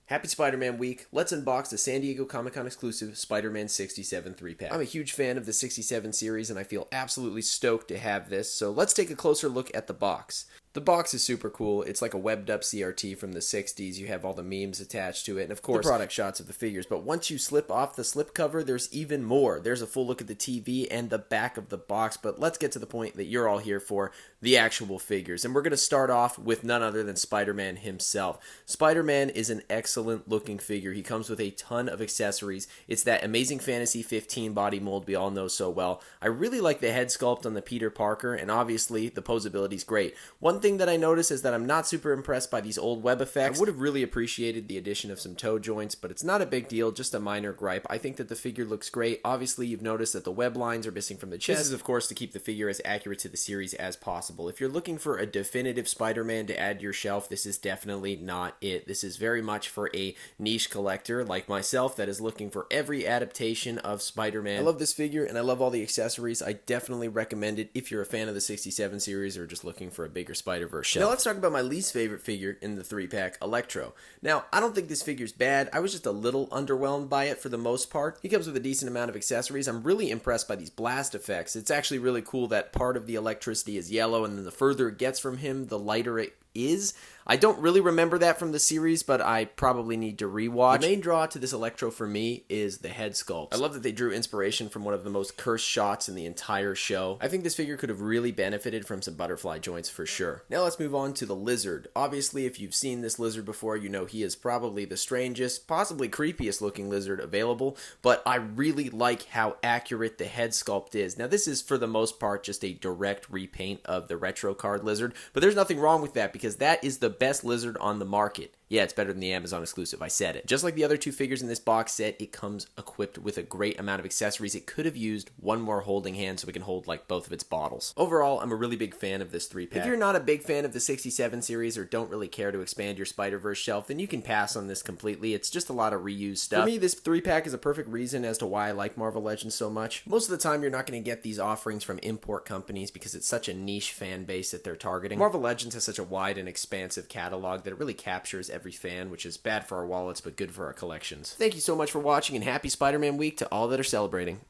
Happy Spider-Man week. Let's unbox the San Diego Comic-Con exclusive Spider-Man 67 3-pack. I'm a huge fan of the 67 series and I feel absolutely stoked to have this, so let's take a closer look at the box. The box is super cool. It's like a webbed up CRT from the 60s. You have all the memes attached to it, and of course, the product shots of the figures. But once you slip off the slipcover, there's even more. There's a full look at the TV and the back of the box, but let's get to the point that you're all here for, the actual figures. And we're going to start off with none other than Spider-Man himself. Spider-Man is an excellent looking figure. He comes with a ton of accessories. It's that Amazing Fantasy 15 body mold we all know so well. I really like the head sculpt on the Peter Parker, and obviously the posability is great. One thing that I notice is that I'm not super impressed by these old web effects. I would have really appreciated the addition of some toe joints, but it's not a big deal, just a minor gripe. I think that the figure looks great. Obviously, you've noticed that the web lines are missing from the chest. This is, of course, to keep the figure as accurate to the series as possible. If you're looking for a definitive Spider-Man to add to your shelf, this is definitely not it. This is very much for a niche collector like myself that is looking for every adaptation of Spider-Man. I love this figure, and I love all the accessories. I definitely recommend it if you're a fan of the 67 series or just looking for a bigger Spider-Verse shelf. Now let's talk about my least favorite figure in the 3-pack, Electro. Now, I don't think this figure's bad. I was just a little underwhelmed by it for the most part. He comes with a decent amount of accessories. I'm really impressed by these blast effects. It's actually really cool that part of the electricity is yellow, and then the further it gets from him, the lighter it is. I don't really remember that from the series, but I probably need to rewatch. The main draw to this Electro for me is the head sculpt. I love that they drew inspiration from one of the most cursed shots in the entire show. I think this figure could have really benefited from some butterfly joints for sure. Now let's move on to the Lizard. Obviously, if you've seen this Lizard before, you know he is probably the strangest, possibly creepiest looking Lizard available, but I really like how accurate the head sculpt is. Now this is for the most part just a direct repaint of the retro card Lizard, but there's nothing wrong with that because that is the best Lizard on the market. Yeah, it's better than the Amazon exclusive, I said it. Just like the other two figures in this box set, it comes equipped with a great amount of accessories. It could have used one more holding hand so it can hold like both of its bottles. Overall, I'm a really big fan of this 3-pack. If you're not a big fan of the 67 series or don't really care to expand your Spider-Verse shelf, then you can pass on this completely. It's just a lot of reused stuff. For me, this 3-pack is a perfect reason as to why I like Marvel Legends so much. Most of the time, you're not going to get these offerings from import companies because it's such a niche fan base that they're targeting. Marvel Legends has such a wide and expansive catalog that it really captures every fan, which is bad for our wallets but good for our collections. Thank you so much for watching, and happy Spider-Man week to all that are celebrating.